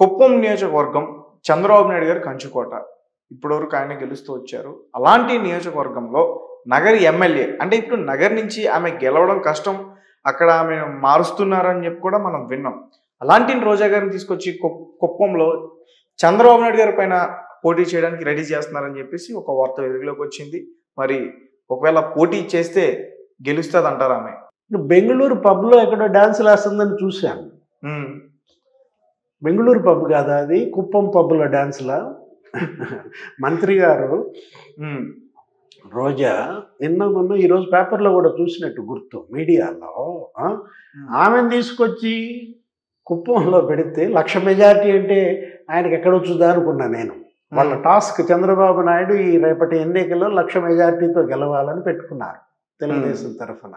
కుప్పం నియోజకవర్గం చంద్రబాబు నాయుడు గారి కంచుకోట. ఇప్పటివరకు ఆయన గెలుస్తూ వచ్చారు. అలాంటి నియోజకవర్గంలో నగరి ఎమ్మెల్యే అంటే ఇప్పుడు నగర్ నుంచి ఆమె గెలవడం కష్టం. అక్కడ ఆమె మారుస్తున్నారని చెప్పి కూడా మనం విన్నాం. అలాంటి రోజా గారిని తీసుకొచ్చి కుప్పంలో చంద్రబాబు నాయుడు గారి పైన పోటీ చేయడానికి రెడీ చేస్తున్నారని చెప్పేసి ఒక వార్త వెలుగులోకి వచ్చింది. మరి ఒకవేళ పోటీ చేస్తే గెలుస్తుంది అంటారా ఆమె? బెంగళూరు పబ్లో ఎక్కడో డాన్సులు వేస్తుందని చూశాను. బెంగళూరు పబ్ కాదా అది, కుప్పం పబ్లో డాన్సులా? మంత్రి గారు రోజా నిన్న మొన్న ఈరోజు పేపర్లో కూడా చూసినట్టు గుర్తు, మీడియాలో ఆమెను తీసుకొచ్చి కుప్పంలో పెడితే 1,00,000 మెజారిటీ అంటే ఆయనకి ఎక్కడొచ్చుదా అనుకున్నా నేను. వాళ్ళ టాస్క్ చంద్రబాబు నాయుడు ఈ రేపటి ఎన్నికల్లో 1,00,000 మెజారిటీతో గెలవాలని పెట్టుకున్నారు తెలుగుదేశం తరఫున.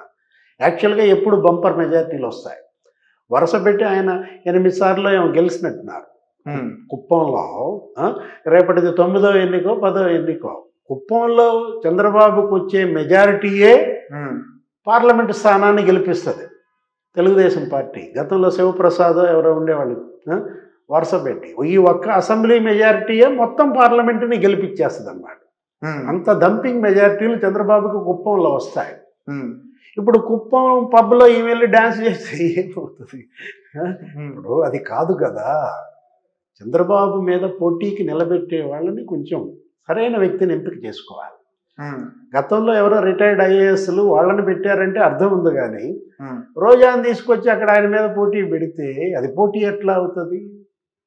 యాక్చువల్గా ఎప్పుడు బంపర్ మెజారిటీలు వస్తాయి. వరుస పెట్టి ఆయన 8 సార్లు ఏమో గెలిచినట్టున్నారు కుప్పంలో. రేపటిది 9వ ఎన్నికో 10వ ఎన్నికో. కుప్పంలో చంద్రబాబుకు వచ్చే మెజారిటీయే పార్లమెంటు స్థానాన్ని గెలిపిస్తుంది తెలుగుదేశం పార్టీ. గతంలో శివప్రసాద్ ఎవరో ఉండేవాళ్ళు వరుస పెట్టి ఈ ఒక్క అసెంబ్లీ మెజారిటీయే మొత్తం పార్లమెంటుని గెలిపించేస్తుంది అన్నమాట. అంత డంపింగ్ మెజారిటీలు చంద్రబాబుకు కుప్పంలో వస్తాయి. ఇప్పుడు కుప్పం పబ్లో ఈ వెళ్ళి డ్యాన్స్ చేస్తే ఏమవుతుంది? ఇప్పుడు అది కాదు కదా. చంద్రబాబు మీద పోటీకి నిలబెట్టే వాళ్ళని కొంచెం సరైన వ్యక్తిని ఎంపిక చేసుకోవాలి. గతంలో ఎవరో రిటైర్డ్ ఐఏఎస్లు వాళ్ళని పెట్టారంటే అర్థం ఉంది, కానీ రోజాని తీసుకొచ్చి అక్కడ ఆయన మీద పోటీ పెడితే అది పోటీ ఎట్లా అవుతుంది?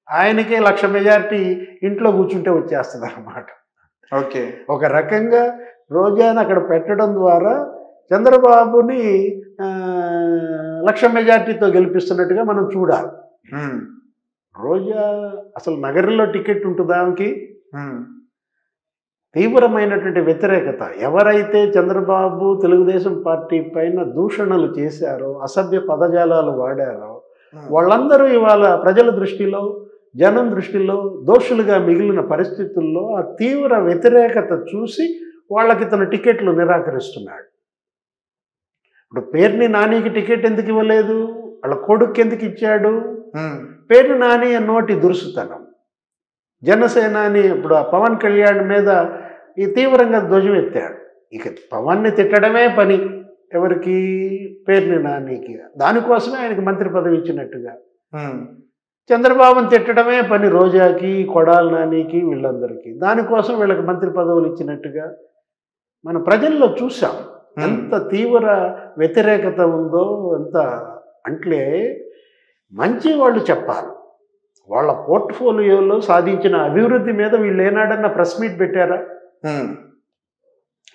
ఆయనకే 1,00,000 మెజారిటీ ఇంట్లో కూర్చుంటే వచ్చేస్తుంది అన్నమాట. ఓకే, ఒక రకంగా రోజాని అక్కడ పెట్టడం ద్వారా చంద్రబాబుని 1,00,000 మెజారిటీతో గెలిపిస్తున్నట్టుగా మనం చూడాలి. రోజా అసలు నగరంలో టికెట్ ఉంటుందా ఆమెకి? తీవ్రమైనటువంటి వ్యతిరేకత. ఎవరైతే చంద్రబాబు తెలుగుదేశం పార్టీ పైన దూషణలు చేశారో, అసభ్య పదజాలాలు వాడారో, వాళ్ళందరూ ఇవాళ ప్రజల దృష్టిలో, జనం దృష్టిలో దోషులుగా మిగిలిన పరిస్థితుల్లో ఆ తీవ్ర వ్యతిరేకత చూసి వాళ్ళకి తన టికెట్లు నిరాకరిస్తున్నాడు. ఇప్పుడు పేర్ని నానికి టికెట్ ఎందుకు ఇవ్వలేదు? వాళ్ళ కొడుకు ఎందుకు ఇచ్చాడు? పేర్ని నాని నోటి దురుసుతనం. జనసేనాని ఇప్పుడు పవన్ కళ్యాణ్ మీద ఈ తీవ్రంగా ధ్వజం ఎత్తాడు. ఇక పవన్ని తిట్టడమే పని ఎవరికి? పేర్ని నానికి. దానికోసమే ఆయనకి మంత్రి పదవి ఇచ్చినట్టుగా. చంద్రబాబుని తిట్టడమే పని రోజాకి, కొడాలి నానికి, వీళ్ళందరికీ. దానికోసం వీళ్ళకి మంత్రి పదవులు ఇచ్చినట్టుగా మన ప్రజల్లో చూసాం. ఎంత తీవ్ర వ్యతిరేకత ఉందో. ఎంత అంటే మంచి వాళ్ళు చెప్పాలి. వాళ్ళ పోర్ట్ఫోలియోలో సాధించిన అభివృద్ధి మీద వీళ్ళు ఏనాడన్నా ప్రెస్ మీట్ పెట్టారా?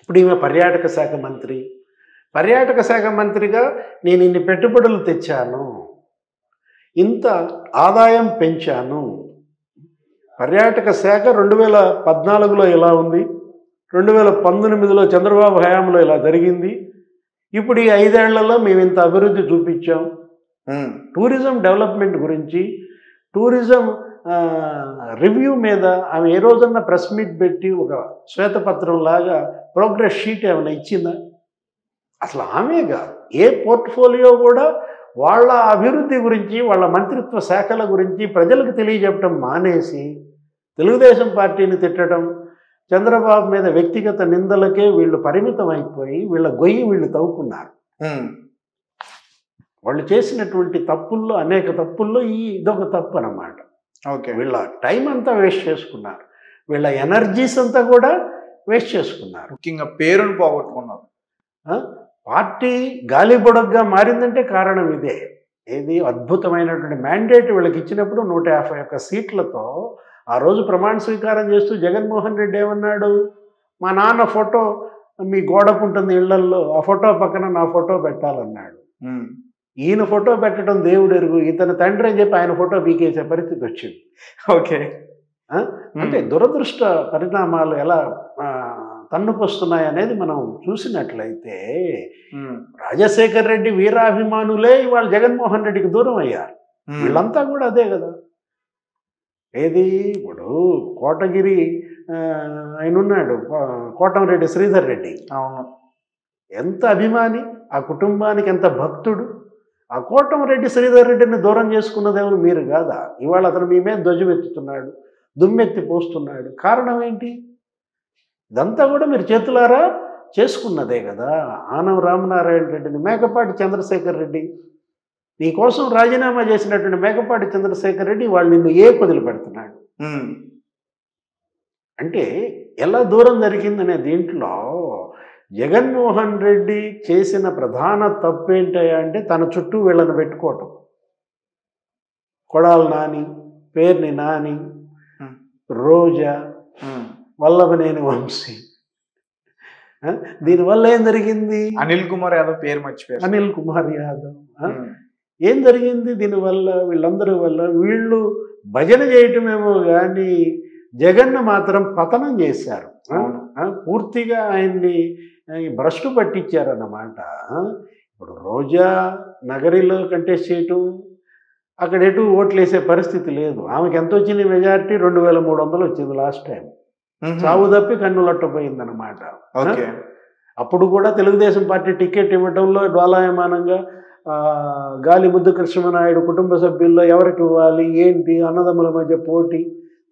ఇప్పుడు ఈమె పర్యాటక శాఖ మంత్రి. పర్యాటక శాఖ మంత్రిగా నేను ఇన్ని పెట్టుబడులు తెచ్చాను, ఇంత ఆదాయం పెంచాను. పర్యాటక శాఖ 2014లో ఇలా ఉంది, 2019లో చంద్రబాబు హయాంలో ఇలా జరిగింది, ఇప్పుడు ఈ 5 ఏళ్లలో మేము ఇంత అభివృద్ధి చూపించాం. టూరిజం డెవలప్మెంట్ గురించి, టూరిజం రివ్యూ మీద ఆమె ఏ రోజన్నా ప్రెస్ మీట్ పెట్టి ఒక శ్వేతపత్రం లాగా ప్రోగ్రెస్ షీట్ ఏమైనా ఇచ్చిందా? అసలు ఆమె కాదు, ఏ పోర్ట్ఫోలియో కూడా వాళ్ళ అభివృద్ధి గురించి, వాళ్ళ మంత్రిత్వ శాఖల గురించి ప్రజలకు తెలియజెప్పడం మానేసి తెలుగుదేశం పార్టీని తిట్టడం, చంద్రబాబు మీద వ్యక్తిగత నిందలకే వీళ్ళు పరిమితం అయిపోయి వీళ్ళ గొయ్యి వీళ్ళు తవ్వుకున్నారు. వాళ్ళు చేసినటువంటి తప్పుల్లో, అనేక తప్పుల్లో ఇదొక తప్పు అన్నమాట. ఓకే, వీళ్ళ టైం అంతా వేస్ట్ చేసుకున్నారు, వీళ్ళ ఎనర్జీస్ అంతా కూడా వేస్ట్ చేసుకున్నారు. ముఖ్యంగా పేరును పోగొట్టుకున్నారు. పార్టీ గాలిబొడగ్గా మారిందంటే కారణం ఇదే. ఏది అద్భుతమైనటువంటి మ్యాండేట్ వీళ్ళకి ఇచ్చినప్పుడు 151 సీట్లతో ఆ రోజు ప్రమాణ స్వీకారం చేస్తూ జగన్మోహన్ రెడ్డి ఏమన్నాడు? మా నాన్న ఫోటో మీ గోడకు ఉంటుంది ఇళ్లల్లో, ఆ ఫోటో పక్కన నా ఫోటో పెట్టాలన్నాడు. ఈయన ఫోటో పెట్టడం దేవుడు ఎరుగు, ఇతని తండ్రి అని చెప్పి ఆయన ఫోటో పీకేసే పరిస్థితి వచ్చింది. ఓకే, అంటే దురదృష్ట పరిణామాలు ఎలా తన్నుకొస్తున్నాయి అనేది మనం చూసినట్లయితే రాజశేఖర్ రెడ్డి వీరాభిమానులే ఇవాళ జగన్మోహన్ రెడ్డికి దూరం అయ్యారు. వీళ్ళంతా కూడా అదే కదా. ఏది ఇప్పుడు కోటగిరి ఆయన ఉన్నాడు, కోటంరెడ్డి శ్రీధర్ రెడ్డి, ఎంత అభిమాని, ఆ కుటుంబానికి ఎంత భక్తుడు. ఆ కోటమిరెడ్డి శ్రీధర్ రెడ్డిని దూరం చేసుకున్నదేమో మీరు కాదా? ఇవాళ అతను మీ మీద ధ్వజమెత్తుతున్నాడు, దుమ్మెత్తి పోస్తున్నాడు. కారణం ఏంటి? ఇదంతా కూడా మీరు చేతులారా చేసుకున్నదే కదా. ఆనం రామనారాయణ రెడ్డిని, మేకపాటి చంద్రశేఖర్ రెడ్డి, నీ కోసం రాజీనామా చేసినటువంటి మేకపాటి చంద్రశేఖర్ రెడ్డి వాళ్ళు నిన్ను వదిలిపెడుతున్నాడు. అంటే ఎలా దూరం జరిగిందనే దీంట్లో జగన్మోహన్ రెడ్డి చేసిన ప్రధాన తప్పు ఏంటయ్యా అంటే తన చుట్టూ వీళ్ళని పెట్టుకోవటం. కొడాలి నాని, పేర్ని నాని, రోజా, వల్లభనేని వంశీ. దీనివల్ల ఏం జరిగింది? అనిల్ కుమార్ యాదవ్ పేరు మర్చిపోయారు. అనిల్ కుమార్ యాదవ్. ఏం జరిగింది దీనివల్ల? వీళ్ళందరి వల్ల వీళ్ళు భజన చేయటమేమో కానీ జగన్ను మాత్రం పతనం చేశారు. పూర్తిగా ఆయన్ని భ్రష్టు పట్టించారన్నమాట. ఇప్పుడు రోజా నగరిలో కంటెస్ట్ చేయటం, అక్కడ ఎటు ఓట్లు వేసే పరిస్థితి లేదు. ఆమెకి ఎంత వచ్చింది మెజారిటీ? 2300 వచ్చింది లాస్ట్ టైం. చావు తప్పి కన్నులట్టపోయిందన్నమాట. అప్పుడు కూడా తెలుగుదేశం పార్టీ టికెట్ ఇవ్వడంలో డ్వాలాయమానంగా గాలి ముద్దు కృష్ణనాయుడు కుటుంబ సభ్యుల్లో ఎవరికి ఇవ్వాలి ఏంటి అన్నదమ్ముల మధ్య పోటీ.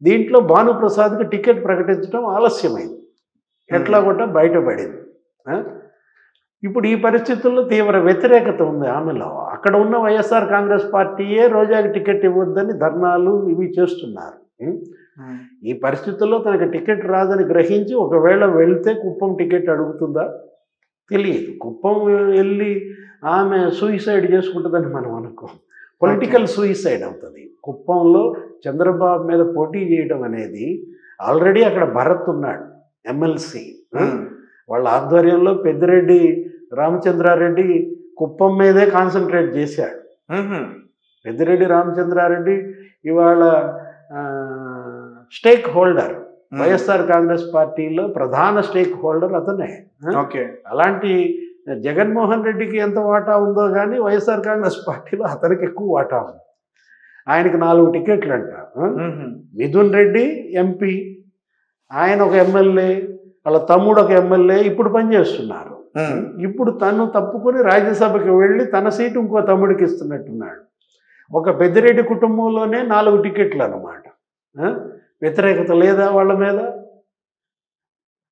దీంట్లో భానుప్రసాద్కి టికెట్ ప్రకటించడం ఆలస్యమైంది, ఎట్లా కూడా బయటపడింది. ఇప్పుడు ఈ పరిస్థితుల్లో తీవ్ర వ్యతిరేకత ఉంది ఆమెలో. అక్కడ ఉన్న వైఎస్ఆర్ కాంగ్రెస్ పార్టీయే రోజాకి టికెట్ ఇవ్వద్దని ధర్నాలు ఇవి చేస్తున్నారు. ఈ పరిస్థితుల్లో తనకి టికెట్ రాదని గ్రహించి ఒకవేళ వెళ్తే కుప్పం టికెట్ అడుగుతుందా తెలియదు. కుప్పం వెళ్ళి ఆమె సూయిసైడ్ చేసుకుంటుందని మనం అనుకో, పొలిటికల్ సూయిసైడ్ అవుతుంది. కుప్పంలో చంద్రబాబు మీద పోటీ చేయడం అనేది, ఆల్రెడీ అక్కడ భరత్ ఉన్నాడు ఎమ్మెల్సీ, వాళ్ళ ఆధ్వర్యంలో పెద్దిరెడ్డి రామచంద్రారెడ్డి కుప్పం మీదే కాన్సన్ట్రేట్ చేశాడు. పెద్దిరెడ్డి రామచంద్రారెడ్డి ఇవాళ స్టేక్ హోల్డర్, వైఎస్ఆర్ కాంగ్రెస్ పార్టీలో ప్రధాన స్టేక్ హోల్డర్ అతనే. అలాంటి జగన్మోహన్ రెడ్డికి ఎంత వాటా ఉందో కానీ వైఎస్ఆర్ కాంగ్రెస్ పార్టీలో అతనికి ఎక్కువ వాటా ఉంది. ఆయనకి 4 టికెట్లు అంట. మిథున్ రెడ్డి ఎంపీ, ఆయన ఒక ఎమ్మెల్యే, వాళ్ళ తమ్ముడు ఒక ఎమ్మెల్యే ఇప్పుడు పనిచేస్తున్నారు. ఇప్పుడు తను తప్పుకొని రాజ్యసభకి వెళ్ళి తన సీటు ఇంకో తమ్ముడికి ఇస్తున్నట్టున్నాడు. ఒక పెద్దిరెడ్డి కుటుంబంలోనే 4 టికెట్లు అన్నమాట. వ్యతిరేకత లేదా వాళ్ళ మీద?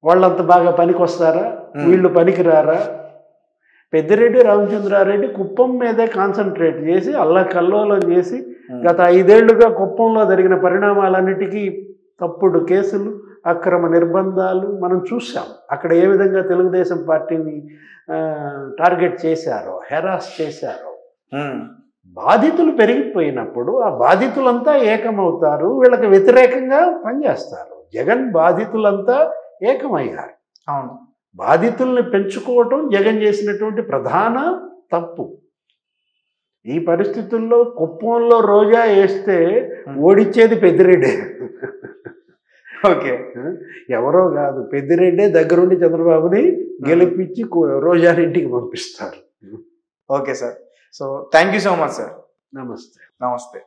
వాళ్ళంత బాగా పనికి వస్తారా? వీళ్ళు పనికిరారా? పెద్దిరెడ్డి రామచంద్రారెడ్డి కుప్పం మీదే కాన్సన్ట్రేట్ చేసి అల్లకల్లోలం చేసి గత 5 ఏళ్లుగా కుప్పంలో జరిగిన పరిణామాలన్నిటికీ తప్పుడు కేసులు, అక్రమ నిర్బంధాలు మనం చూసాం. అక్కడ ఏ విధంగా తెలుగుదేశం పార్టీని టార్గెట్ చేశారో, హెరాస్ చేశారో. బాధితులు పెరిగిపోయినప్పుడు ఆ బాధితులంతా ఏకమవుతారు, వీళ్ళకి వ్యతిరేకంగా పనిచేస్తారు. జగన్ బాధితులంతా ఏకమయ్యారు. అవును, బాధితుల్ని పెంచుకోవటం జగన్ చేసినటువంటి ప్రధాన తప్పు. ఈ పరిస్థితుల్లో కుప్పంలో రోజా వేస్తే ఓడిచ్చేది పెద్దిరెడ్డి. ఎవరో కాదు, పెద్దిరెడ్డే దగ్గరుండి చంద్రబాబుని గెలిపించి రోజారింటికి పంపిస్తారు. Okay sir. So thank you so much sir. నమస్తే. నమస్తే.